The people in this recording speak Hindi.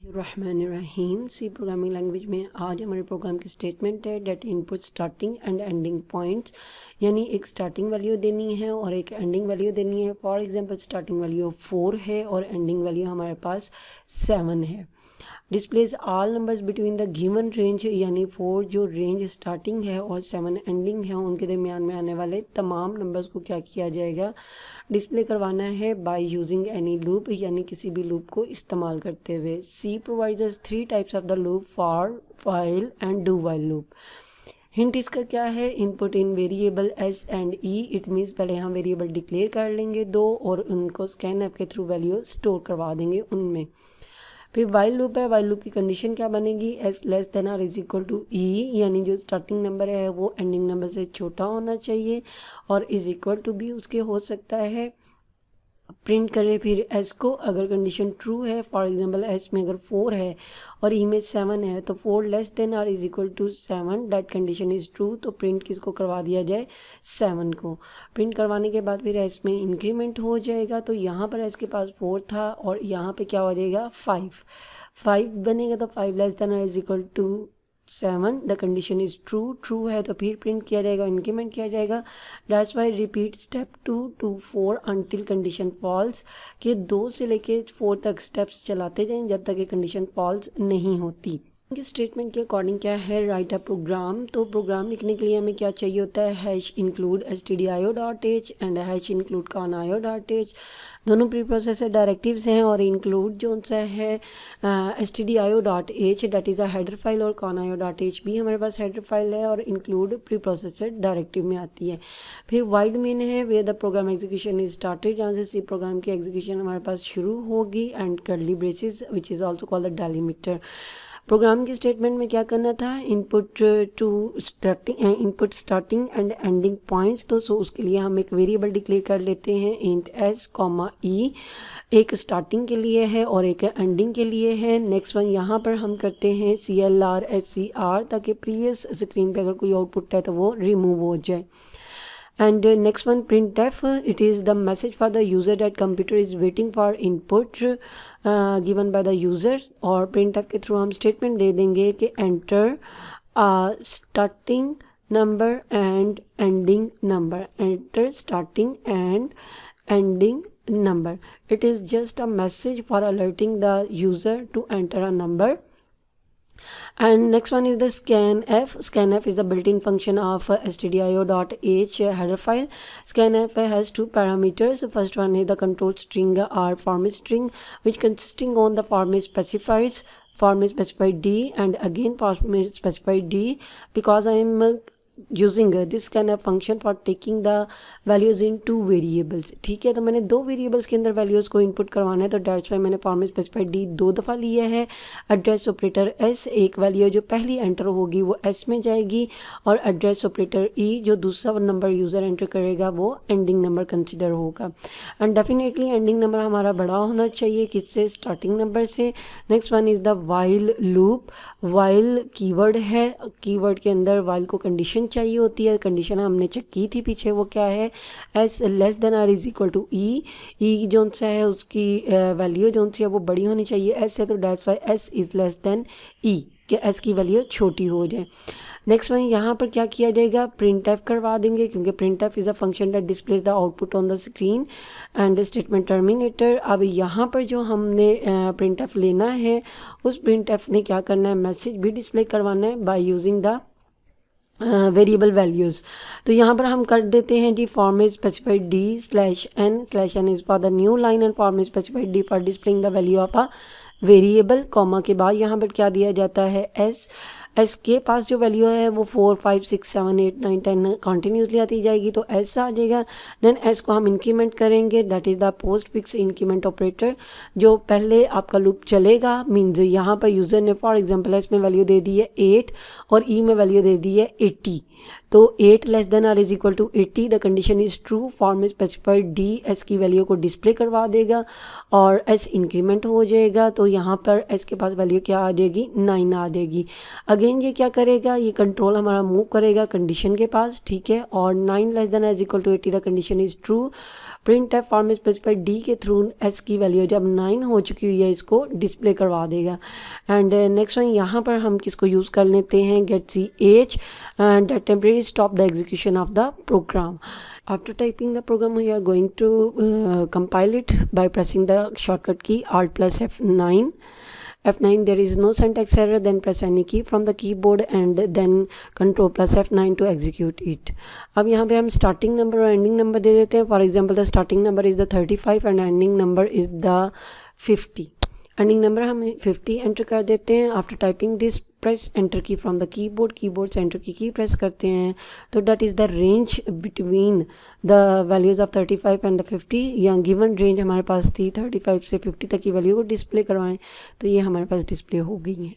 रहमानिर्रहीम। सी प्रोग्रामिंग लैंग्वेज में आज हमारे प्रोग्राम की स्टेटमेंट है that input starting and ending points, यानी एक स्टार्टिंग वैल्यू देनी है और एक एंडिंग वैल्यू देनी है। फॉर एग्जांपल स्टार्टिंग वैल्यू 4 है और एंडिंग वैल्यू हमारे पास 7 है। Displays all numbers between the given range, यानी 4 जो रेंज स्टार्टिंग है और 7 एंडिंग है, उनके दरमियान में आने वाले तमाम नंबर्स को क्या किया जाएगा, डिस्प्ले करवाना है बाय यूजिंग एनी लूप, यानी किसी भी लूप को इस्तेमाल करते हुए। C provides 3 types of the loop, for, while and do while loop. Hint इसका क्या है, input in variable S and E, it means पहले हम वेरिएबल डिक्लेयर कर लेंगे दो और उनको स्कैनएफ के थ्रू वैल्यू स्टोर करवा देंगे उनमें। फिर वाइल लूप है, वाइल लूप की कंडीशन क्या बनेगी, S less than are is equal to E, यानी जो स्टार्टिंग नंबर है वो एंडिंग नंबर से छोटा होना चाहिए और इज इक्वल टू भी उसके हो सकता है। प्रिंट करें फिर एस को, अगर कंडीशन ट्रू है, फॉर एग्जांपल एस में अगर 4 है और ई में 7 है तो 4 less than are is equal to 7, that condition is true, तो प्रिंट किसको करवा दिया जाए, 7 को। प्रिंट करवाने के बाद फिर एस में इंक्रीमेंट हो जाएगा, तो यहाँ पर एस के पास 4 था और यहाँ पे क्या हो जाएगा 5 बनेगा, तो 5 less than are is equal to 7, the condition is true है तो फिर प्रिंट किया जाएगा, इंक्रीमेंट किया जाएगा। That's why repeat step 2 to 4 until condition false, कि 2 से लेके 4 तक स्टेप्स चलाते जाएं जब तक ये कंडीशन फॉल्स नहीं होती। स्टेटमेंट के अकॉर्डिंग क्या है, राइट अ प्रोग्राम। तो प्रोग्राम लिखने के लिए हमें क्या चाहिए होता है, hash include stdio.h and hash include conio.h, दोनों प्री प्रोसेसर डायरेक्टिव्स हैं और इंक्लूड जो सा है stdio.h that is a header file और conio.h भी हमारे पास हेडर फाइल है और इंक्लूड प्री प्रोसेसर डायरेक्टिव में आती है। फिर वाइड मेन है where the program execution is started, जहाँ से सी प्रोग्राम की एग्जीक्यूशन हमारे पास शुरू होगी, and curly braces which is also called the delimiter. Program की स्टेटमेंट में क्या करना था, input starting and ending points, तो सो उसके लिए हम एक वेरिएबल डिक्लेयर कर लेते हैं इंट एस कॉमा ई, एक स्टार्टिंग के लिए है और एक एंडिंग के लिए है। नेक्स्ट वन यहाँ पर हम करते हैं CLR SCR, ताकि प्रीवियस स्क्रीन पे अगर कोई आउटपुट है तो वो रिमूव हो जाए। And next one, printf, it is the message for the user that computer is waiting for input given by the user, और printf के थ्रू हम स्टेटमेंट दे देंगे कि enter starting number and ending number, enter starting and ending number. It is just a message for alerting the user to enter a number. And next one is the scanf. Scanf is a built-in function of stdio.h header file. Scanf has 2 parameters. First one is the control string or format string, which consisting on the format specifies, format specified d, and again format specified d, because I am using this scanf function for taking the values in 2 variables। ठीक है, तो मैंने 2 वेरिएबल्स के अंदर वैल्यूज़ को इनपुट करवाना है, तो डेट्स वाई मैंने फॉर्मेट स्पेसिफाइड डी 2 दफ़ा लिया है। एड्रेस ऑपरेटर एस, एक वैल्यू जो पहली एंटर होगी वो एस में जाएगी, और एड्रेस ऑपरेटर ई जो दूसरा नंबर यूज़र एंटर करेगा वो एंडिंग नंबर कंसिडर होगा। एंड डेफिनेटली एंडिंग नंबर हमारा बड़ा होना चाहिए, किससे, स्टार्टिंग नंबर से। Next one is the while loop. While keyword है, कीवर्ड के अंदर वाइल को कंडीशन चाहिए होती है, कंडीशन हमने चेक की थी पीछे, वो क्या है, S less than are is equal to E, E जो सा है उसकी वैल्यू जो सी है वो बड़ी होनी चाहिए एस से, तो that's why S is less than E, कि एस की वैल्यू छोटी हो जाए। नेक्स्ट वन यहाँ पर क्या किया जाएगा, प्रिंट एफ करवा देंगे, क्योंकि print F is a function that displays the output on the screen and statement terminator. अब यहाँ पर जो हमने प्रिंट एफ लेना है, उस प्रिंट एफ ने क्या करना है, मैसेज भी डिस्प्ले करवाना है by using the variable values. तो यहाँ पर हम कर देते हैं जी format specified D /n is for the new line and format specified D for displaying the value of a variable, comma के बाद यहाँ पर क्या दिया जाता है, एस के पास जो वैल्यू है वो 4 5 6 7 8 9 10 कंटिन्यूसली आती जाएगी, तो एस आ जाएगा। देन एस को हम इंक्रीमेंट करेंगे, that is the post fix increment operator, जो पहले आपका लूप चलेगा। मीन्स यहाँ पर यूज़र ने फॉर एग्जांपल एस में वैल्यू दे दी है 8 और ई में वैल्यू दे दी है 80, तो 8 less than are is equal to 80, the condition is true, format specified D S की वैल्यू को डिस्प्ले करवा देगा और एस इंक्रीमेंट हो जाएगा, तो यहाँ पर एस के पास वैल्यू क्या आ जाएगी, 9 आ जाएगी। अगेन ये क्या करेगा, ये कंट्रोल हमारा मूव करेगा कंडीशन के पास, ठीक है, और 9 less than is equal to 80, the condition is true, print F form specify D के थ्रू एस की वैल्यू जब 9 हो चुकी हुई है इसको डिस्प्ले करवा देगा। एंड नेक्स्ट वन यहाँ पर हम किसको यूज़ कर लेते हैं, get C H and temporary stop the execution of the program. After typing the program, we are going to compile it by pressing the shortcut key Alt plus F9. F9, there is no syntax error, then press any key from the keyboard and then Control plus F9 to execute it. अब यहाँ पे हम starting number और ending number दे देते हैं. For example, the starting number is the 35 and ending number is the 50. Ending number हम 50 एंटर कर देते हैं। After typing this press enter की फ्रॉम द कीबोर्ड से एंटर की प्रेस करते हैं तो that is the range between the values of 35 and the 50। या गिवन रेंज हमारे पास थी 35 से 50 तक की वैल्यू को डिस्प्ले करवाएं तो ये हमारे पास डिस्प्ले हो गई है।